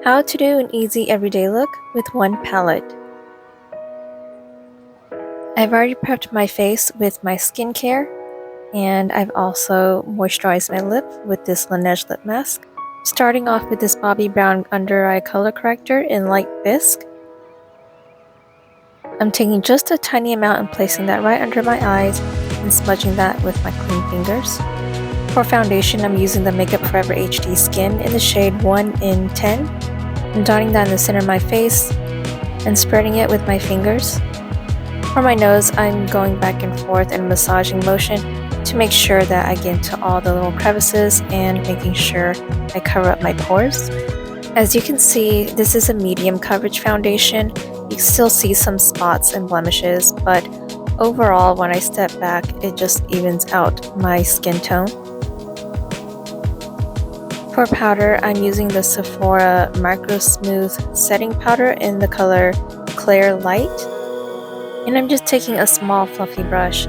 How to do an easy everyday look with one palette. I've already prepped my face with my skincare, and I've also moisturized my lip with this Laneige lip mask. Starting off with this Bobbi Brown under eye color corrector in light bisque. I'm taking just a tiny amount and placing that right under my eyes and smudging that with my clean fingers. For foundation, I'm using the Makeup Forever HD Skin in the shade 1 in 10. I'm dotting that in the center of my face and spreading it with my fingers. For my nose, I'm going back and forth in a massaging motion to make sure that I get into all the little crevices and making sure I cover up my pores. As you can see, this is a medium coverage foundation. You can still see some spots and blemishes, but overall, when I step back, it just evens out my skin tone. For powder, I'm using the Sephora Microsmooth setting powder in the color Clair Light. And I'm just taking a small fluffy brush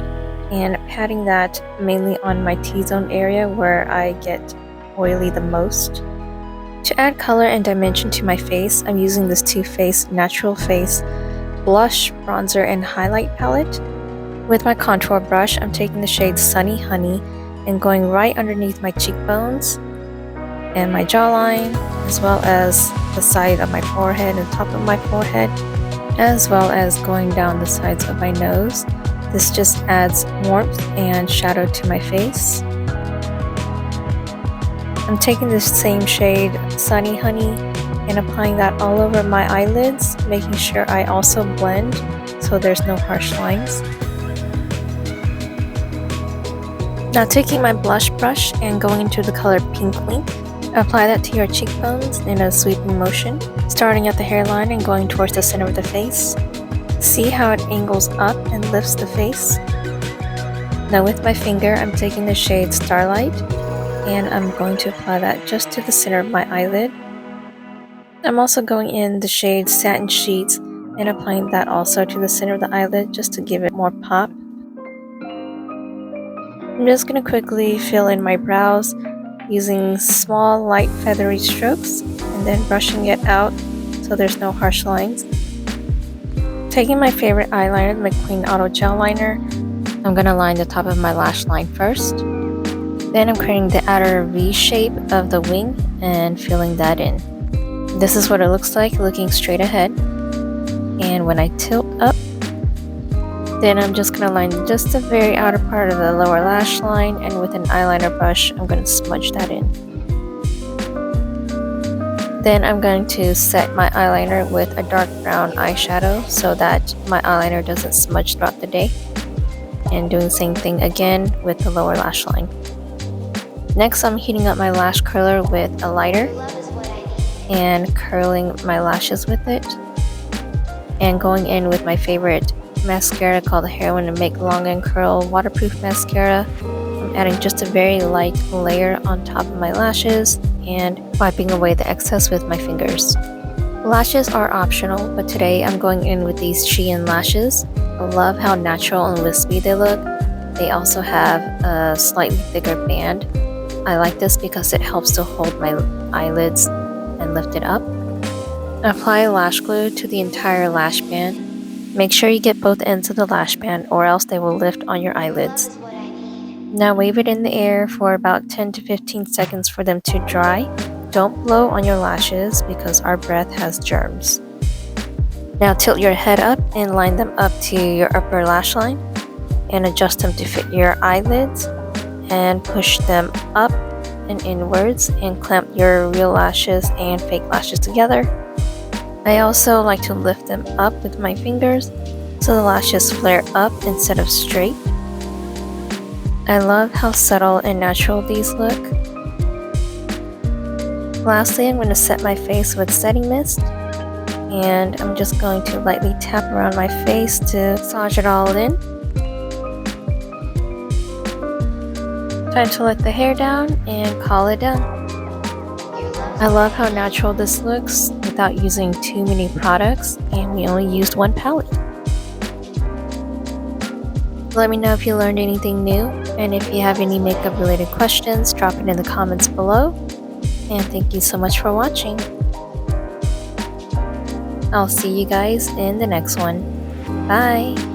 and patting that mainly on my T-zone area where I get oily the most. To add color and dimension to my face, I'm using this Too Faced Natural Face Blush, Bronzer, and Highlight palette. With my contour brush, I'm taking the shade Sunny Honey and going right underneath my cheekbones and my jawline, as well as the side of my forehead and top of my forehead, as well as going down the sides of my nose. This just adds warmth and shadow to my face. I'm taking this same shade, Sunny Honey, and applying that all over my eyelids, making sure I also blend so there's no harsh lines. Now taking my blush brush and going into the color Pink Wink, apply that to your cheekbones in a sweeping motion, starting at the hairline and going towards the center of the face. See how it angles up and lifts the face? Now with my finger, I'm taking the shade Starlight, and I'm going to apply that just to the center of my eyelid. I'm also going in the shade Satin Sheets and applying that also to the center of the eyelid just to give it more pop. I'm just going to quickly fill in my brows using small light feathery strokes and then brushing it out so there's no harsh lines. Taking my favorite eyeliner, the Macqueen Auto Gel Liner, I'm going to line the top of my lash line first. Then I'm creating the outer V shape of the wing and filling that in. This is what it looks like looking straight ahead. And when I tilt up, then I'm just going to line just the very outer part of the lower lash line, and with an eyeliner brush, I'm going to smudge that in. Then I'm going to set my eyeliner with a dark brown eyeshadow so that my eyeliner doesn't smudge throughout the day. And doing the same thing again with the lower lash line. Next, I'm heating up my lash curler with a lighter and curling my lashes with it. And going in with my favorite mascara called the Heroine to Make Long and Curl Waterproof Mascara. I'm adding just a very light layer on top of my lashes and wiping away the excess with my fingers. Lashes are optional, but today I'm going in with these Shein lashes. I love how natural and wispy they look. They also have a slightly thicker band. I like this because it helps to hold my eyelids and lift it up. Apply lash glue to the entire lash band. Make sure you get both ends of the lash band or else they will lift on your eyelids. Now wave it in the air for about 10 to 15 seconds for them to dry. Don't blow on your lashes because our breath has germs. Now tilt your head up and line them up to your upper lash line and adjust them to fit your eyelids and push them up and inwards and clamp your real lashes and fake lashes together. I also like to lift them up with my fingers so the lashes flare up instead of straight. I love how subtle and natural these look. Lastly, I'm going to set my face with setting mist, and I'm just going to lightly tap around my face to massage it all in. Time to let the hair down and call it done. I love how natural this looks without using too many products, and we only used one palette. Let me know if you learned anything new, and if you have any makeup related questions, drop it in the comments below. And thank you so much for watching. I'll see you guys in the next one. Bye!